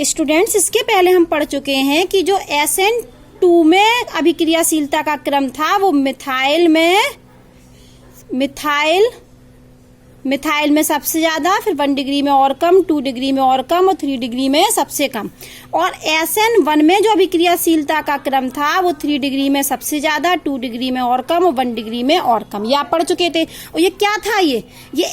Students इसके पहले हम पढ़ चुके हैं कि जो SN2 में अभिक्रियाशीलता का क्रम था वो मिथाइल में सबसे ज्यादा, फिर 1 डिग्री में और कम, 2 डिग्री में और कम और 3 डिग्री में सबसे कम। और SN1 में जो अभिक्रियाशीलता का क्रम था वो 3 डिग्री में सबसे ज्यादा, 2 डिग्री में और कम और 1 डिग्री में और कम। ये आप पढ़ चुके थे। और ये क्या था, ये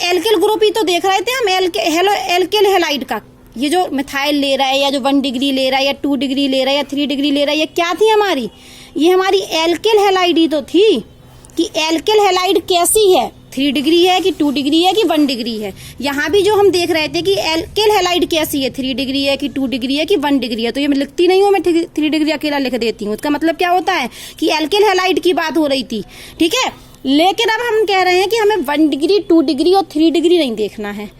एल्किल ग्रुप ही तो देख रहे थे हम, एल्किल हैलाइड का। ये जो मिथाइल ले रहा है या जो 1 डिग्री ले रहा है या 2 डिग्री ले रहा है या 3 डिग्री ले रहा है, ये क्या थी हमारी? ये हमारी एल्किल हैलाइड ही तो थी। कि एल्किल हैलाइड कैसी है, 3 डिग्री है कि 2 डिग्री है कि 1 डिग्री है। यहाँ भी जो हम देख रहे थे कि एल्किल हैलाइड कैसी है, 3 डिग्री है कि 2 डिग्री है कि 1 डिग्री है। तो ये मैं लिखती नहीं हूँ, मैं 3 डिग्री अकेला लिख देती हूँ। इसका मतलब क्या होता है कि एल्किल हैलाइड की बात हो रही थी, ठीक है। लेकिन अब हम कह रहे हैं कि हमें 1 डिग्री, 2 डिग्री और 3 डिग्री नहीं देखना है,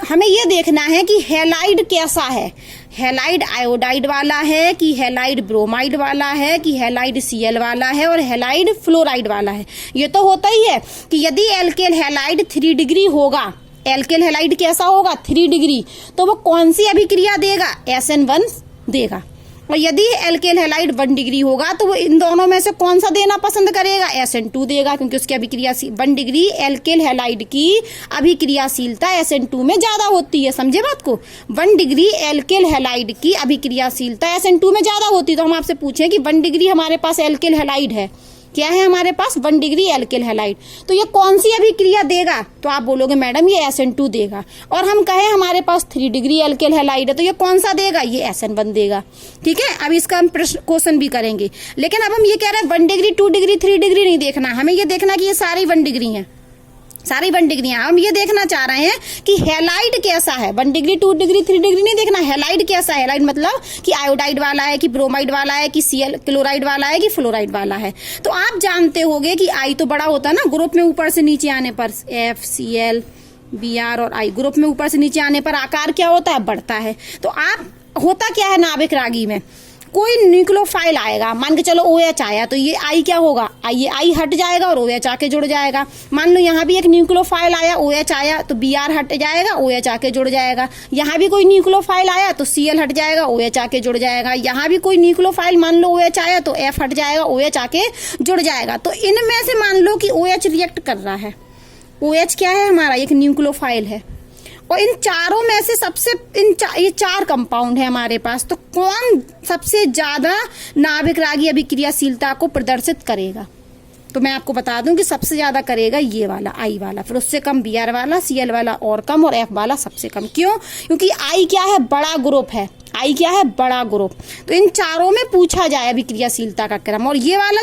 हमें ये देखना है कि हैलाइड कैसा है। हैलाइड आयोडाइड वाला है कि हैलाइड ब्रोमाइड वाला है कि हैलाइड Cl वाला है और हैलाइड फ्लोराइड वाला है। ये तो होता ही है कि यदि एल्किल हैलाइड 3 डिग्री होगा, एल्किल हैलाइड कैसा होगा, 3 डिग्री, तो वो कौन सी अभिक्रिया देगा, SN1 देगा। और यदि एल्किल हैलाइड 1 डिग्री होगा तो वो इन दोनों में से कौन सा देना पसंद करेगा, SN2 देगा, क्योंकि उसकी अभिक्रिया 1 डिग्री एल्किल हैलाइड की अभिक्रियाशीलता SN2 में ज्यादा होती है। समझे बात को? 1 डिग्री एल्किल हैलाइड की अभिक्रियाशीलता SN2 में ज्यादा होती है। तो हम आपसे पूछें कि 1 डिग्री हमारे पास एल्किल हैलाइड है, क्या है हमारे पास, 1 डिग्री एल्किल हैलाइड, तो ये कौन सी अभिक्रिया देगा? तो आप बोलोगे मैडम ये SN2 देगा। और हम कहें हमारे पास 3 डिग्री एल्किल हैलाइड है, तो ये कौन सा देगा, ये SN1 देगा। ठीक है, अब इसका हम क्वेश्चन भी करेंगे। लेकिन अब हम ये कह रहे हैं 1 डिग्री, 2 डिग्री, 3 डिग्री नहीं देखना, हमें ये देखना कि ये सारी 1 डिग्री है, सारी 1 डिग्री। हम ये देखना चाह रहे हैं कि हैलाइड कैसा है। 1 डिग्री, 2 डिग्री, 3 डिग्री नहीं देखना, हैलाइड कैसा है। हैलाइड मतलब कि आयोडाइड वाला है कि ब्रोमाइड वाला है कि Cl क्लोराइड वाला है कि फ्लोराइड वाला है। तो आप जानते होंगे कि I तो बड़ा होता है ना ग्रुप में, ऊपर से नीचे आने पर FCl Br और I ग्रुप में ऊपर से नीचे आने पर आकार क्या होता है, बढ़ता है। तो आप होता क्या है नाभिक रागी में, कोई न्यूक्लियोफाइल आएगा, मान के चलो OH आया, तो ये I क्या होगा, ये I हट जाएगा और OH आके जुड़ जाएगा। मान लो यहाँ भी एक न्यूक्लियोफाइल आया, OH आया, तो Br हट जाएगा, OH आके जुड़ जाएगा। यहाँ भी कोई न्यूक्लियोफाइल आया तो Cl हट जाएगा, OH आके जुड़ जाएगा। यहाँ भी कोई न्यूक्लियोफाइल मान लो OH आया तो F हट जाएगा, OH आके जुड़ जाएगा। तो इनमें से मान लो कि OH रिएक्ट कर रहा है, OH क्या है हमारा, एक न्यूक्लियोफाइल है। और इन चारों में से सबसे ये 4 कंपाउंड है हमारे पास, तो कौन सबसे ज्यादा नाभिक रागी अभिक्रियाशीलता को प्रदर्शित करेगा? तो मैं आपको बता दूं कि सबसे ज्यादा करेगा ये वाला I वाला, फिर उससे कम Br वाला, Cl वाला और कम, और F वाला सबसे कम। क्यों? क्योंकि I क्या है, बड़ा ग्रुप है, I क्या है, बड़ा ग्रुप। तो इन चारों में पूछा जाए अभिक्रियाशीलता का क्रम। और ये वाला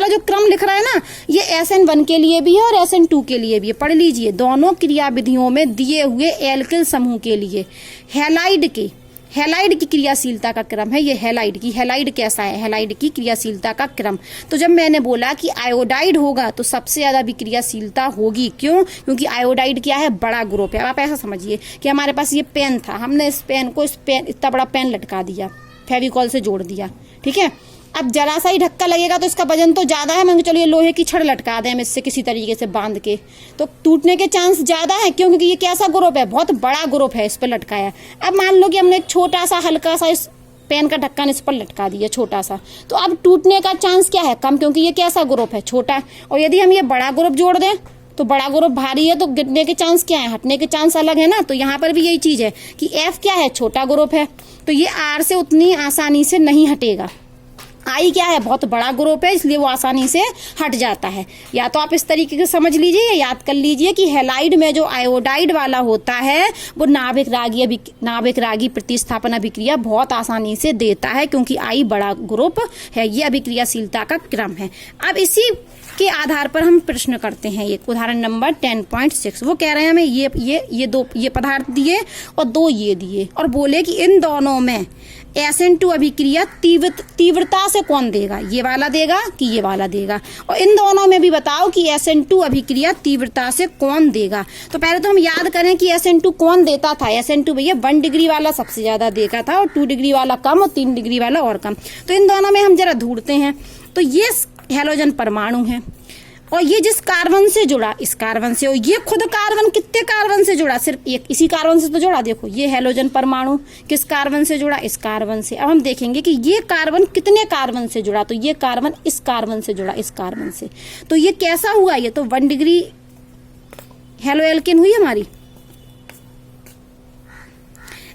जो क्रम लिख रहा है ना, ये SN1 के लिए भी है और SN2 के लिए भी है। पढ़ लीजिए, दोनों क्रिया विधियों में दिए हुए एल्किल समूह के लिए हैलाइड की क्रियाशीलता का क्रम है ये। हैलाइड कैसा है, हैलाइड की क्रियाशीलता का क्रम। तो जब मैंने बोला कि आयोडाइड होगा तो सबसे ज्यादा अभिक्रियाशीलता होगी। क्यों? क्योंकि आयोडाइड क्या है, बड़ा ग्रुप है। आप ऐसा समझिए कि हमारे पास ये पेन था, हमने इस पेन इतना बड़ा पेन लटका दिया, फेविकॉल से जोड़ दिया, ठीक है। अब जरा सा ही धक्का लगेगा तो इसका वजन तो ज्यादा है, मान के चलो ये लोहे की छड़ लटका दें हम इससे किसी तरीके से बांध के, तो टूटने के चांस ज्यादा है। क्यों? क्योंकि ये कैसा ग्रुप है, बहुत बड़ा ग्रुप है, इस पर लटकाया। अब मान लो कि हमने एक छोटा सा हल्का सा इस पेन का ढक्कन इस पर लटका दिया, छोटा सा, तो अब टूटने का चांस क्या है, कम, क्योंकि ये कैसा ग्रुप है, छोटा। और यदि हम ये बड़ा ग्रुप जोड़ दें तो बड़ा ग्रुप भारी है, तो गिरने के चांस क्या है, हटने के चांस अलग है ना। तो यहाँ पर भी यही चीज है कि F क्या है, छोटा ग्रुप है, तो ये R से उतनी आसानी से नहीं हटेगा। I क्या है, बहुत बड़ा ग्रुप है, इसलिए वो आसानी से हट जाता है। या तो आप इस तरीके से समझ लीजिए या याद कर लीजिए कि हैलाइड में जो आयोडाइड वाला होता है वो नाभिक रागी प्रतिस्थापन अभिक्रिया बहुत आसानी से देता है, क्योंकि I बड़ा ग्रुप है। ये अभिक्रियाशीलता का क्रम है। अब इसी के आधार पर हम प्रश्न करते हैं। एक उदाहरण नंबर 10.6, वो कह रहे हैं हमें ये पदार्थ दिए और 2 ये दिए, और बोले कि इन दोनों में SN2 अभिक्रिया तीव्रता से कौन देगा, ये वाला देगा कि ये वाला देगा। और इन दोनों में भी बताओ कि SN2 अभिक्रिया तीव्रता से कौन देगा। तो पहले तो हम याद करें कि SN2 कौन देता था। SN2 भैया 1 डिग्री वाला सबसे ज्यादा देखा था, और 2 डिग्री वाला कम, और 3 डिग्री वाला और कम। तो इन दोनों में हम जरा ढूंढते हैं। तो ये हैलोजन परमाणु है, और ये जिस कार्बन से जुड़ा इस कार्बन से, और ये खुद कार्बन कितने कार्बन से जुड़ा, सिर्फ एक इसी कार्बन से तो जुड़ा। देखो ये हैलोजन परमाणु किस कार्बन से जुड़ा, इस कार्बन से। अब हम देखेंगे कि ये कार्बन कितने कार्बन से जुड़ा, तो ये कार्बन इस कार्बन से जुड़ा, इस कार्बन से। तो ये कैसा हुआ, ये तो 1 डिग्री हेलो एल्केन हुई हमारी।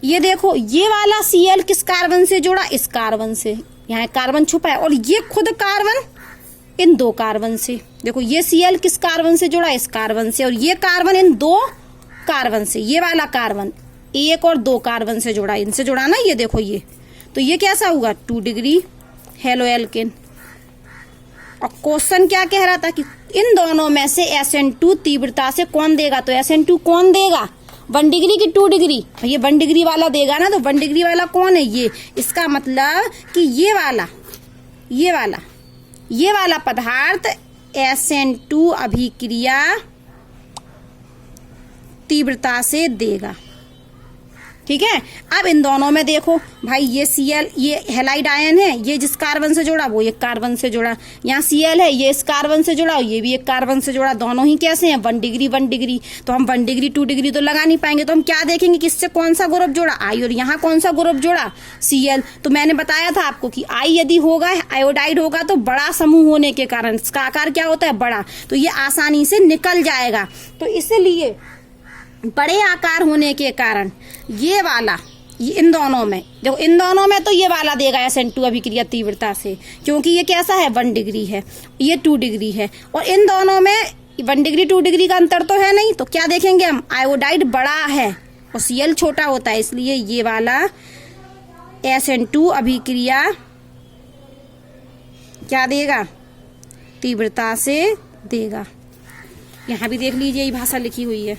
ये देखो ये वाला Cl किस कार्बन से जुड़ा, इस कार्बन से, यहाँ कार्बन छुपा है। और ये खुद कार्बन इन 2 कार्बन से। देखो ये Cl किस कार्बन से जुड़ा, इस कार्बन से, और ये कार्बन इन 2 कार्बन से। ये वाला कार्बन 1 और 2 कार्बन से जुड़ा, इनसे जुड़ा ना, ये देखो ये। तो ये कैसा हुआ, 2 डिग्री हेलो एल्केन। और क्वेश्चन क्या कह रहा था कि इन दोनों में से SN2 तीव्रता से कौन देगा, तो SN2 कौन देगा, 1 डिग्री की 2 डिग्री। ये 1 डिग्री वाला देगा ना, तो 1 डिग्री वाला कौन है, ये। इसका मतलब कि ये वाला पदार्थ SN2 अभिक्रिया तीव्रता से देगा। ठीक है। अब इन दोनों में देखो भाई, ये Cl ये हैलाइड आयन है, ये जिस कार्बन से जुड़ा वो एक कार्बन से जुड़ा। यहाँ Cl है, ये इस कार्बन से जुड़ा, ये भी एक कार्बन से जुड़ा। दोनों ही कैसे हैं, 1 डिग्री 1 डिग्री। तो हम 1 डिग्री 2 डिग्री तो लगा नहीं पाएंगे, तो हम क्या देखेंगे कि इससे कौन सा ग्रुप जुड़ा, I, और यहाँ कौन सा ग्रुप जुड़ा, Cl। तो मैंने बताया था आपको कि I यदि होगा, आयोडाइड होगा, तो बड़ा समूह होने के कारण इसका आकार क्या होता है, बड़ा, तो ये आसानी से निकल जाएगा। तो इसलिए बड़े आकार होने के कारण ये वाला, ये इन दोनों में, देखो इन दोनों में तो ये वाला देगा SN2 अभिक्रिया तीव्रता से, क्योंकि ये कैसा है, 1 डिग्री है, ये 2 डिग्री है। और इन दोनों में 1 डिग्री 2 डिग्री का अंतर तो है नहीं, तो क्या देखेंगे हम, आयोडाइड बड़ा है और Cl छोटा होता है, इसलिए ये वाला SN2 अभिक्रिया क्या देगा, तीव्रता से देगा। यहाँ भी देख लीजिए, ये भाषा लिखी हुई है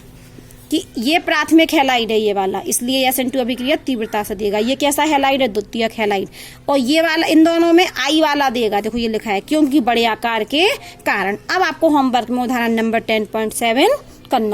कि ये प्राथमिक हैलाइड है, ये वाला, इसलिए SN2 अभिक्रिया तीव्रता से देगा। ये कैसा हैलाइड है, द्वितीयक हैलाइड। और ये वाला इन दोनों में I वाला देगा, देखो ये लिखा है, क्योंकि बड़े आकार के कारण। अब आपको होमवर्क में उदाहरण नंबर 10.7 करना।